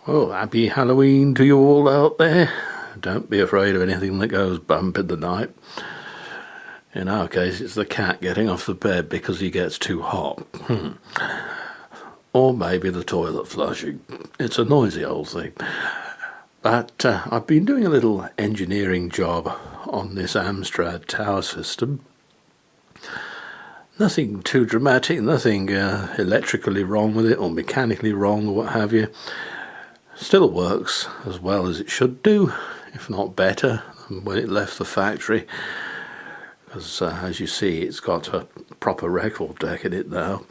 Well, happy Halloween to you all out there. Don't be afraid of anything that goes bump in the night. In our case, it's the cat getting off the bed because he gets too hot. Or maybe the toilet flushing. It's a noisy old thing. But I've been doing a little engineering job on this Amstrad tower system. Nothing too dramatic, nothing electrically wrong with it or mechanically wrong or what have you. Still works as well as it should do, if not better than when it left the factory. Because as you see, it's got a proper record deck in it now,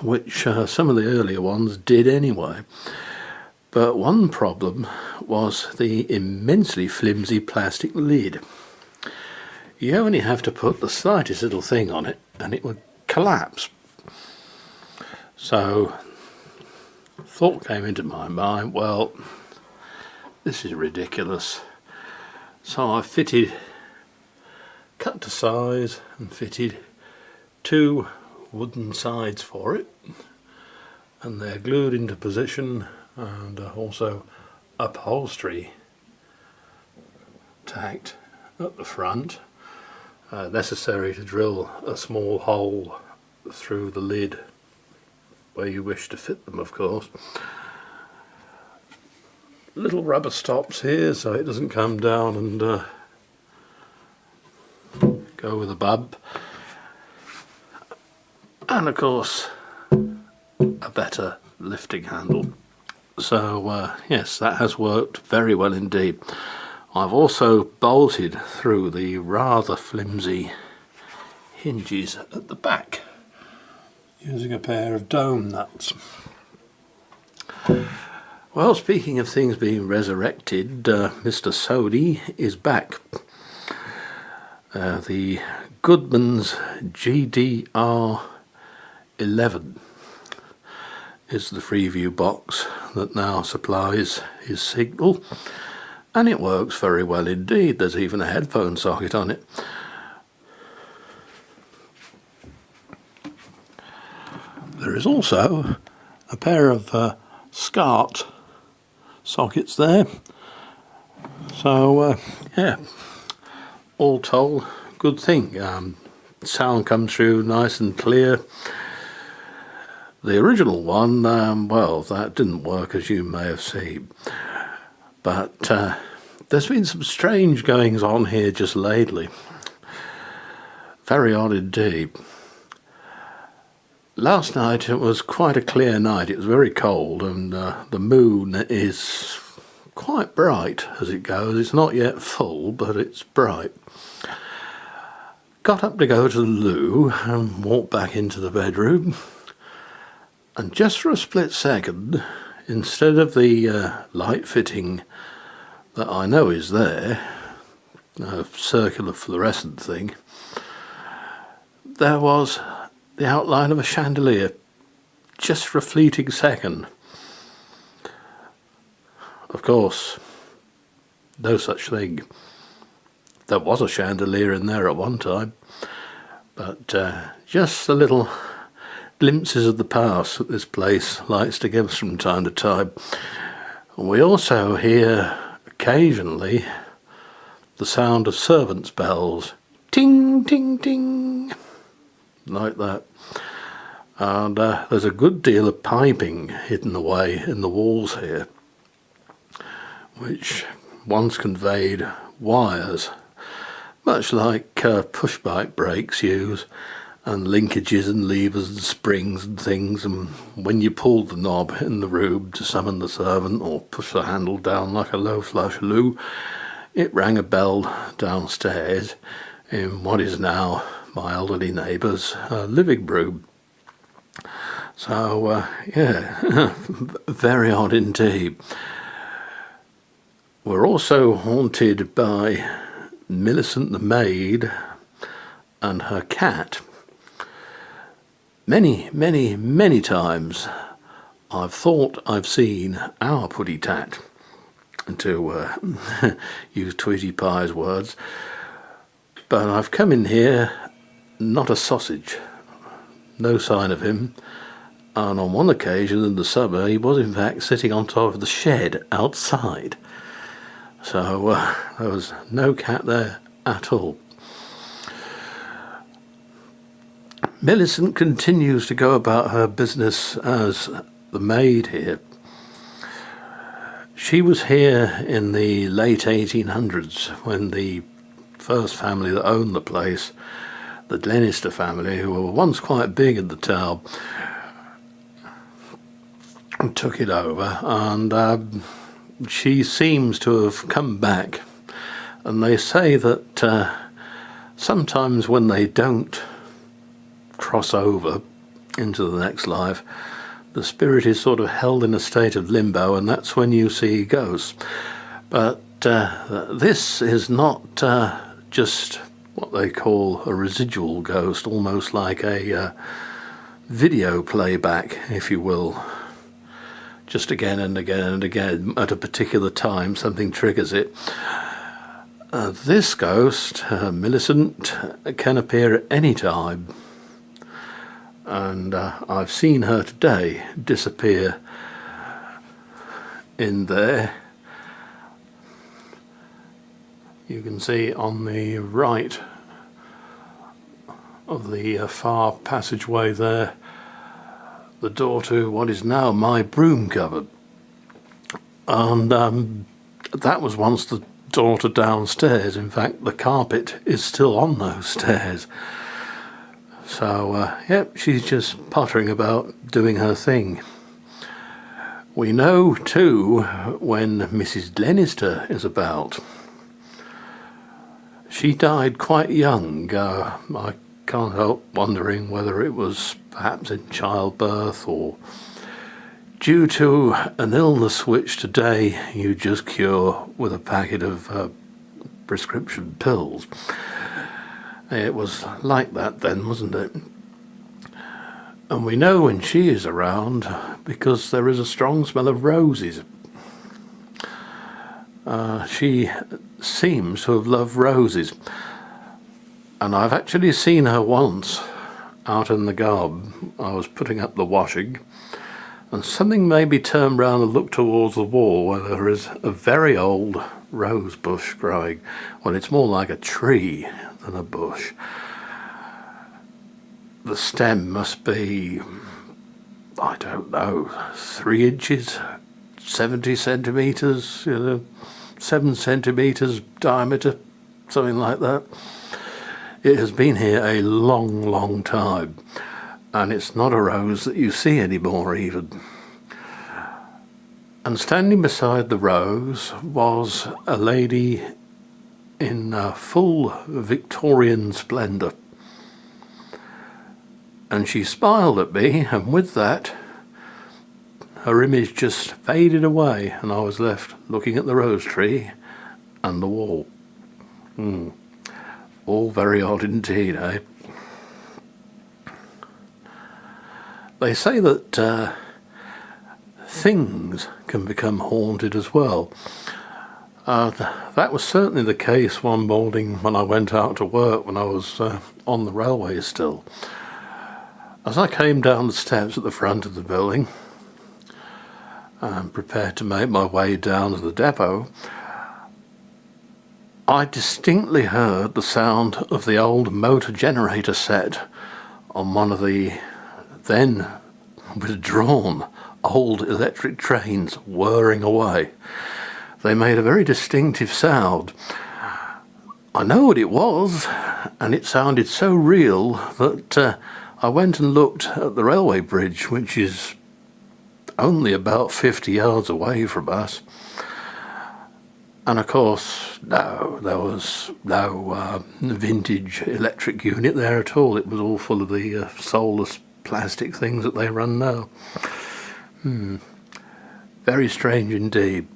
which some of the earlier ones did anyway. But one problem was the immensely flimsy plastic lid. You only have to put the slightest little thing on it and it would collapse. So thought came into my mind, well, this is ridiculous. So I cut to size and fitted two wooden sides for it, and they're glued into position, and also upholstery tacked at the front, necessary to drill a small hole through the lid where you wish to fit them, of course. Little rubber stops here so it doesn't come down and go with a bump, and of course a better lifting handle. So yes, that has worked very well indeed. I've also bolted through the rather flimsy hinges at the back using a pair of dome nuts. Well, speaking of things being resurrected, Mr. Sony is back. The Goodman's GDR11 is the Freeview box that now supplies his signal, and it works very well indeed. There's even a headphone socket on it. There is also a pair of SCART sockets there. So yeah, all told, good thing. Sound comes through nice and clear. The original one, well, that didn't work, as you may have seen. But there's been some strange goings on here just lately. Very odd indeed. Last night it was quite a clear night. It was very cold, and the moon is quite bright as it goes. It's not yet full, but it's bright. Got up to go to the loo and walked back into the bedroom, and just for a split second, instead of the light fitting that I know is there, a circular fluorescent thing, there was the outline of a chandelier, just for a fleeting second. Of course, no such thing. There was a chandelier in there at one time, but just the little glimpses of the past that this place likes to give us from time to time. We also hear occasionally the sound of servants' bells, ting, ting, ting, like that. And there's a good deal of piping hidden away in the walls here, which once conveyed wires, much like push-bike brakes use, and linkages and levers and springs and things, and when you pulled the knob in the room to summon the servant or push the handle down like a low flush loo, it rang a bell downstairs in what is now my elderly neighbour's living room. So yeah, very odd indeed. We're also haunted by Millicent the maid and her cat. Many, many, many times I've thought I've seen our putty tat, to use Tweety Pie's words, but I've come in here, not a sausage, no sign of him, And on one occasion in the summer, he was in fact sitting on top of the shed outside. So there was no cat there at all. Millicent continues to go about her business as the maid here. She was here in the late 1800s when the first family that owned the place, the Glenister family, who were once quite big in the town, took it over, and she seems to have come back. And they say that sometimes when they don't cross over into the next life, the spirit is sort of held in a state of limbo, and that's when you see ghosts. But this is not just what they call a residual ghost, almost like a video playback, if you will. Just again and again and again, at a particular time, something triggers it. This ghost, Millicent, can appear at any time. And I've seen her today disappear in there. You can see on the right of the far passageway there, the door to what is now my broom cupboard. And that was once the door to downstairs. In fact, the carpet is still on those stairs. So, yep, she's just pottering about doing her thing. We know, too, when Mrs. Glenister is about. She died quite young. I can't help wondering whether it was perhaps in childbirth or due to an illness which today you just cure with a packet of prescription pills. It was like that then, wasn't it? And we know when she is around because there is a strong smell of roses. She seems to have loved roses. And I've actually seen her once out in the garden. I was putting up the washing, and something made me turn round and look towards the wall where there is a very old rose bush growing. Well, it's more like a tree than a bush. The stem must be, I don't know, 3 inches, 70 centimetres, 7 centimetres diameter, something like that. It has been here a long, long time, and it's not a rose that you see anymore even. And standing beside the rose was a lady in full Victorian splendour. And she smiled at me, and with that, her image just faded away, and I was left looking at the rose tree and the wall. All very odd indeed, eh? They say that things can become haunted as well. That was certainly the case one morning when I went out to work when I was on the railway still. As I came down the steps at the front of the building and prepared to make my way down to the depot, I distinctly heard the sound of the old motor generator set on one of the then withdrawn old electric trains whirring away. They made a very distinctive sound. I know what it was, and it sounded so real that I went and looked at the railway bridge, which is only about 50 yards away from us. And of course, no, there was no vintage electric unit there at all. It was all full of the soulless plastic things that they run now. Very strange indeed.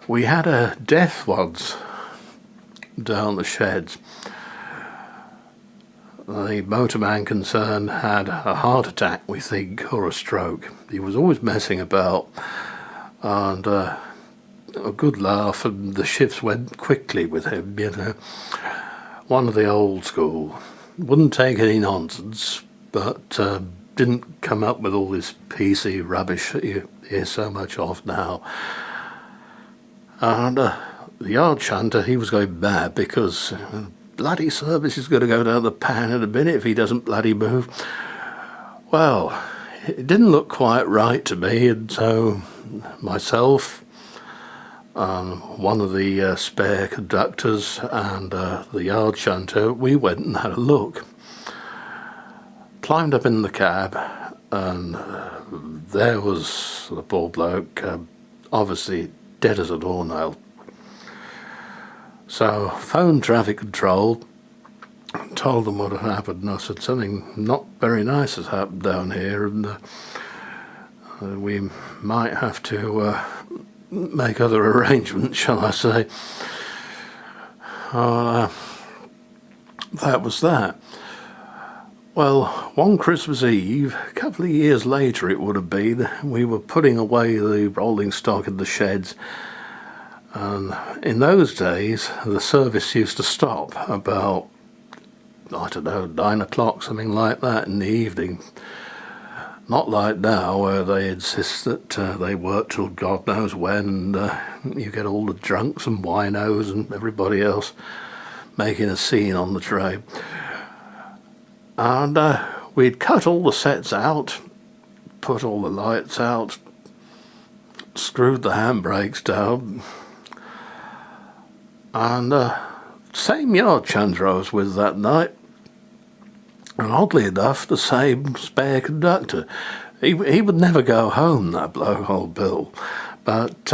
We had a death once down the sheds. The motorman concerned had a heart attack, we think, or a stroke. He was always messing about, and a good laugh, and the shifts went quickly with him, One of the old school. Wouldn't take any nonsense, but didn't come up with all this PC rubbish that you hear so much of now. And the yard chanter, he was going mad because bloody service is going to go down the pan in a minute if he doesn't bloody move. Well, it didn't look quite right to me, and so myself, one of the spare conductors and the yard chanter, we went and had a look. Climbed up in the cab, and there was the poor bloke, obviously dead as a doornail. So phoned traffic control, told them what had happened, and I said something not very nice has happened down here, and we might have to make other arrangements, shall I say. That was that. Well, one Christmas Eve, a couple of years later it would have been, we were putting away the rolling stock in the sheds, and in those days the service used to stop about, I don't know, 9 o'clock, something like that in the evening. Not like now, where they insist that they work till God knows when, and you get all the drunks and winos and everybody else making a scene on the train. And we'd cut all the sets out, put all the lights out, screwed the handbrakes down, and same yard chanter I was with that night, and oddly enough the same spare conductor. He would never go home, that bloke, old Bill, but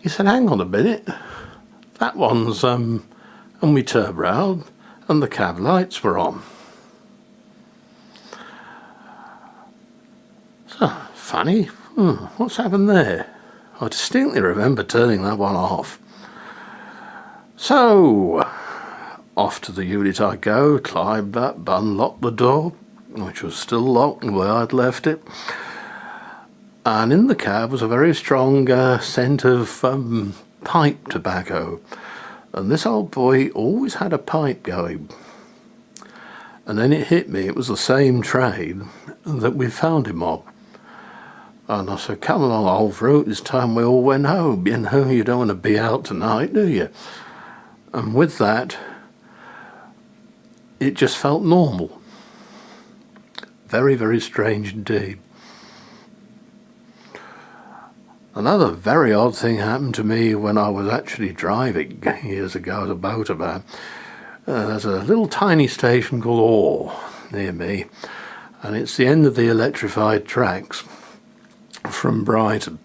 he said, hang on a minute, that one's and we turned round and the cab lights were on. So, funny, what's happened there? I distinctly remember turning that one off. So, off to the unit I go, climbed up, unlocked the door, which was still locked the way I'd left it. And in the cab was a very strong scent of pipe tobacco. And this old boy always had a pipe going. And then it hit me, it was the same train that we found him on. And I said, come along, old fruit, it's time we all went home. You know, you don't want to be out tonight, do you? And with that, it just felt normal. Very, very strange indeed. Another very odd thing happened to me when I was actually driving years ago as a motorman. There's a little tiny station called Orr near me, and it's the end of the electrified tracks from Brighton.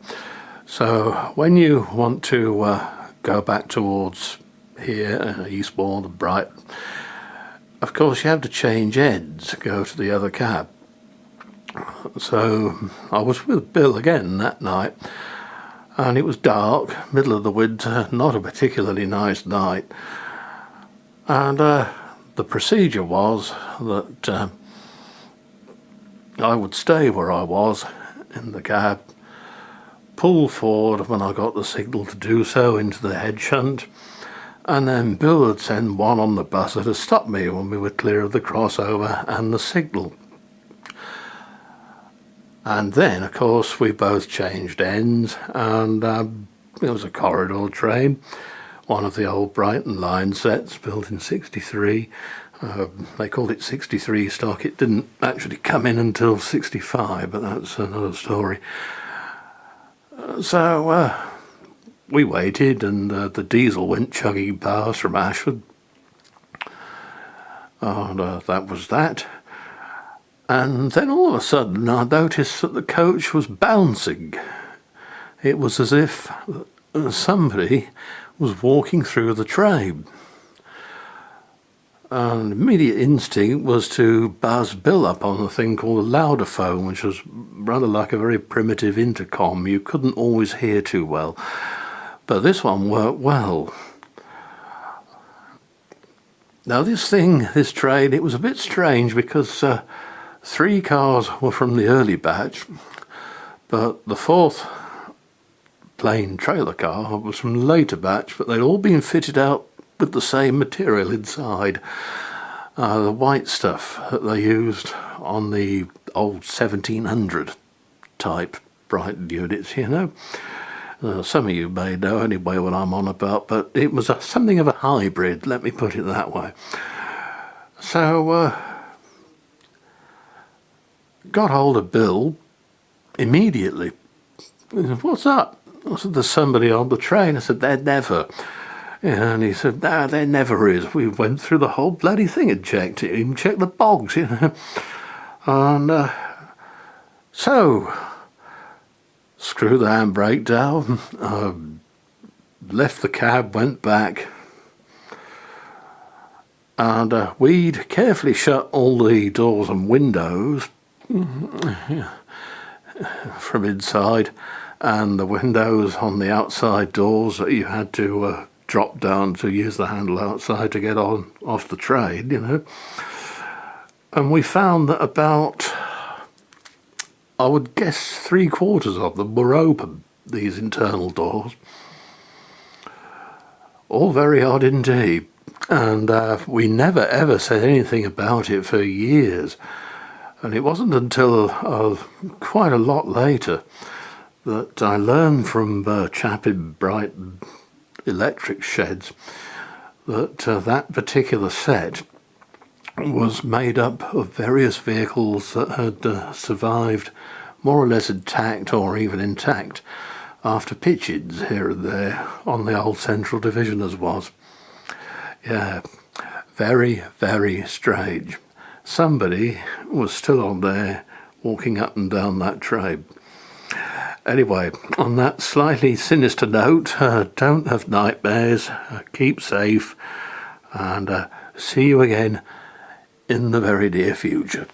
So when you want to go back towards here, Eastbourne and Brighton, of course you have to change ends to go to the other cab. So I was with Bill again that night, and it was dark, middle of the winter, not a particularly nice night. And the procedure was that I would stay where I was in the cab, pull forward when I got the signal to do so into the head shunt, and then Bill would send one on the buzzer to stop me when we were clear of the crossover and the signal. And then, of course, we both changed ends, and it was a corridor train, one of the old Brighton line sets built in '63. They called it 63 stock. It didn't actually come in until 65, but that's another story. So we waited, and the diesel went chugging past from Ashford. And that was that. And then all of a sudden I noticed that the coach was bouncing. It was as if somebody was walking through the train. And immediate instinct was to buzz Bill up on a thing called a loudophone, which was rather like a very primitive intercom. You couldn't always hear too well. But this one worked well. Now this train, it was a bit strange because 3 cars were from the early batch, but the 4th plain trailer car was from the later batch, but they'd all been fitted out with the same material inside. The white stuff that they used on the old 1700 type bright units, you know. Some of you may know anyway what I'm on about, but it was something of a hybrid, let me put it that way. So, got hold of Bill immediately. He said, "What's up?" I said, "There's somebody on the train." I said, "They're never." Yeah, and he said, "No, there never is. We went through the whole bloody thing and checked it, even checked the bogs, you know." And so, screw the handbrake down, left the cab, went back, and we'd carefully shut all the doors and windows from inside, and the windows on the outside doors that you had to drop down to use the handle outside to get on off the train, you know. And we found that about, I would guess, 3/4 of them were open, these internal doors. All very odd indeed. And we never ever said anything about it for years. And it wasn't until quite a lot later that I learned from chap in Brighton electric sheds that that particular set was made up of various vehicles that had survived more or less intact or even intact after pitch-ins here and there on the old central division as was. Yeah, very, very strange. Somebody was still on there walking up and down that train. Anyway, on that slightly sinister note, don't have nightmares, keep safe, and see you again in the very near future.